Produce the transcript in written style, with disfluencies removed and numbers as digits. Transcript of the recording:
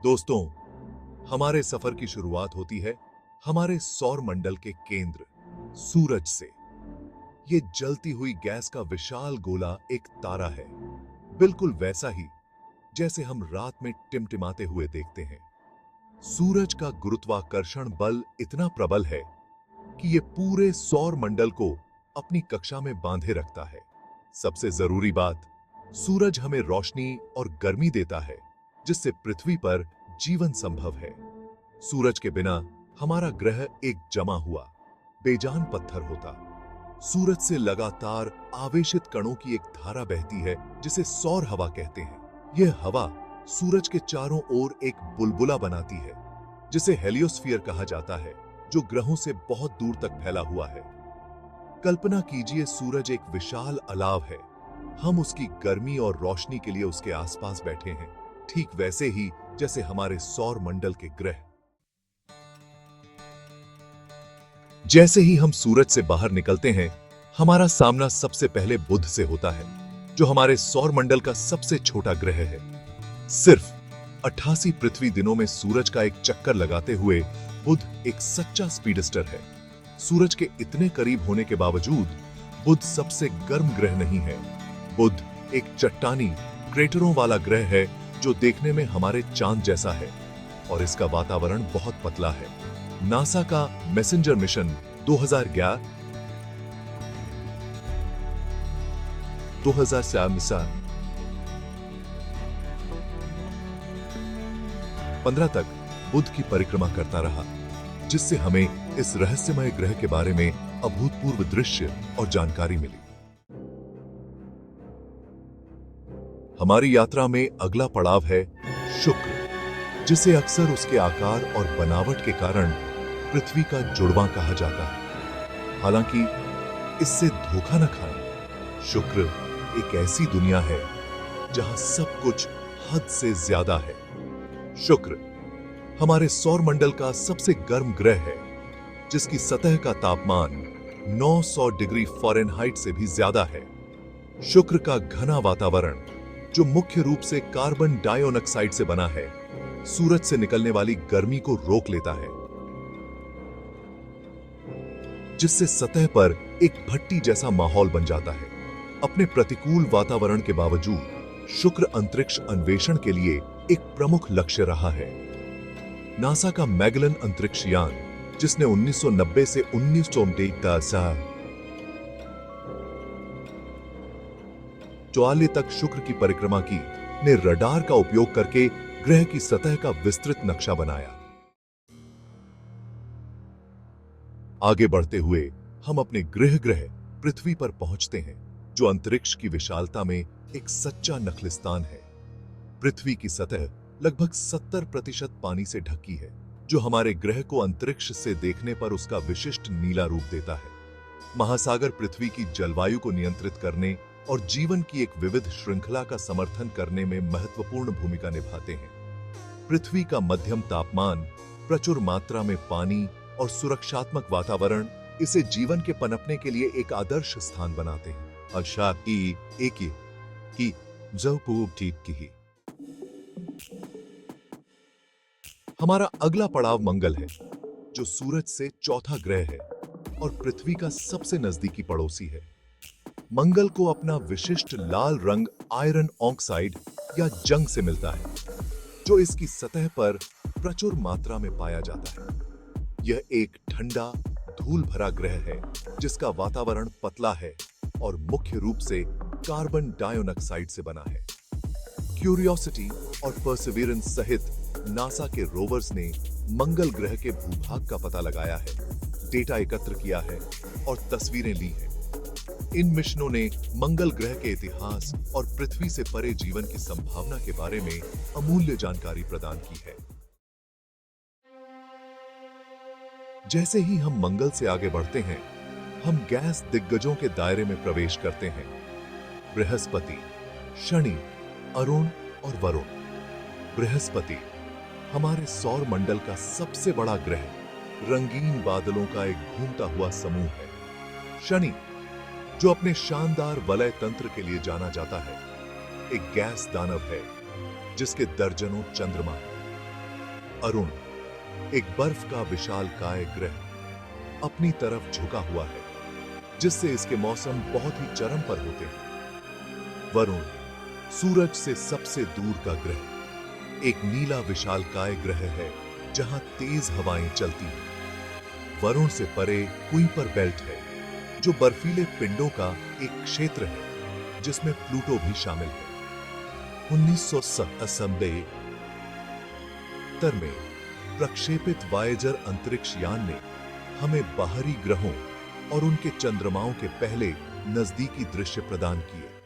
दोस्तों, हमारे सफर की शुरुआत होती है हमारे सौर मंडल के केंद्र सूरज से। ये जलती हुई गैस का विशाल गोला एक तारा है, बिल्कुल वैसा ही जैसे हम रात में टिमटिमाते हुए देखते हैं। सूरज का गुरुत्वाकर्षण बल इतना प्रबल है कि ये पूरे सौर मंडल को अपनी कक्षा में बांधे रखता है। सबसे जरूरी बात, सूरज हमें रोशनी और गर्मी देता है, जिससे पृथ्वी पर जीवन संभव है। सूरज के बिना हमारा ग्रह एक जमा हुआ बेजान पत्थर होता। सूरज से लगातार आवेशित कणों की एक धारा बहती है, जिसे सौर हवा कहते हैं। यह हवा सूरज के चारों ओर एक बुलबुला बनाती है, जिसे हेलियोस्फीयर कहा जाता है, जो ग्रहों से बहुत दूर तक फैला हुआ है। कल्पना कीजिए, सूरज एक विशाल अलाव है। हम उसकी गर्मी और रोशनी के लिए उसके आसपास बैठे हैं, ठीक वैसे ही जैसे हमारे सौर मंडल के ग्रह। जैसे ही हम सूरज से बाहर निकलते हैं, हमारा सामना सबसे पहले बुध से होता है, जो हमारे सौर मंडल का सबसे छोटा ग्रह है। सिर्फ 88 पृथ्वी दिनों में सूरज का एक चक्कर लगाते हुए बुध एक सच्चा स्पीडस्टर है। सूरज के इतने करीब होने के बावजूद बुध सबसे गर्म ग्रह नहीं है। बुध एक चट्टानी क्रेटरों वाला ग्रह है, जो देखने में हमारे चांद जैसा है, और इसका वातावरण बहुत पतला है। नासा का मैसेंजर मिशन 2011 15 तक बुध की परिक्रमा करता रहा, जिससे हमें इस रहस्यमय ग्रह के बारे में अभूतपूर्व दृश्य और जानकारी मिली। हमारी यात्रा में अगला पड़ाव है शुक्र, जिसे अक्सर उसके आकार और बनावट के कारण पृथ्वी का जुड़वां कहा जाता है। हालांकि इससे धोखा न खाएं, शुक्र एक ऐसी दुनिया है जहां सब कुछ हद से ज्यादा है। शुक्र हमारे सौर मंडल का सबसे गर्म ग्रह है, जिसकी सतह का तापमान 900 डिग्री फ़ारेनहाइट से भी ज्यादा है। शुक्र का घना वातावरण, जो मुख्य रूप से कार्बन डाइऑक्साइड से बना है, सूरज से निकलने वाली गर्मी को रोक लेता है, जिससे सतह पर एक भट्टी जैसा माहौल बन जाता है। अपने प्रतिकूल वातावरण के बावजूद शुक्र अंतरिक्ष अन्वेषण के लिए एक प्रमुख लक्ष्य रहा है। नासा का मैगेलन अंतरिक्ष यान, जिसने 1990 से 1944 तक शुक्र की परिक्रमा की, ने रडार का उपयोग करके ग्रह की सतह का विस्तृत नक्शा बनाया। आगे बढ़ते हुए हम अपने गृह ग्रह पृथ्वी पर पहुंचते हैं, जो अंतरिक्ष की विशालता में एक सच्चा नखलिस्तान है। पृथ्वी की सतह लगभग 70% पानी से ढकी है, जो हमारे ग्रह को अंतरिक्ष से देखने पर उसका विशिष्ट नीला रूप देता है। महासागर पृथ्वी की जलवायु को नियंत्रित करने और जीवन की एक विविध श्रृंखला का समर्थन करने में महत्वपूर्ण भूमिका निभाते हैं। पृथ्वी का मध्यम तापमान, प्रचुर मात्रा में पानी और सुरक्षात्मक वातावरण इसे जीवन के पनपने के लिए एक आदर्श स्थान बनाते हैं। अच्छा की हमारा अगला पड़ाव मंगल है, जो सूरज से चौथा ग्रह है और पृथ्वी का सबसे नजदीकी पड़ोसी है। मंगल को अपना विशिष्ट लाल रंग आयरन ऑक्साइड या जंग से मिलता है, जो इसकी सतह पर प्रचुर मात्रा में पाया जाता है। यह एक ठंडा, धूल भरा ग्रह है, जिसका वातावरण पतला है और मुख्य रूप से कार्बन डाइऑक्साइड से बना है। क्यूरियोसिटी और परसिवियरेंस सहित नासा के रोवर्स ने मंगल ग्रह के भूभाग का पता लगाया है, डेटा एकत्र किया है और तस्वीरें ली हैं। इन मिशनों ने मंगल ग्रह के इतिहास और पृथ्वी से परे जीवन की संभावना के बारे में अमूल्य जानकारी प्रदान की है। जैसे ही हम मंगल से आगे बढ़ते हैं, हम गैस दिग्गजों के दायरे में प्रवेश करते हैं। बृहस्पति, शनि, अरुण और वरुण। बृहस्पति हमारे सौर मंडल का सबसे बड़ा ग्रह, रंगीन बादलों का एक घूमता हुआ समूह है। शनि, जो अपने शानदार वलय तंत्र के लिए जाना जाता है, एक गैस दानव है, जिसके दर्जनों चंद्रमा हैं। अरुण, एक बर्फ का विशालकाय ग्रह, अपनी तरफ झुका हुआ है, जिससे इसके मौसम बहुत ही चरम पर होते हैं। वरुण, सूरज से सबसे दूर का ग्रह, एक नीला विशालकाय ग्रह है जहां तेज हवाएं चलती हैं। वरुण से परे कुइपर बेल्ट है, जो बर्फीले पिंडों का एक क्षेत्र है जिसमें प्लूटो भी शामिल है। 1970 में प्रक्षेपित वायेजर अंतरिक्ष यान ने हमें बाहरी ग्रहों और उनके चंद्रमाओं के पहले नजदीकी दृश्य प्रदान किए।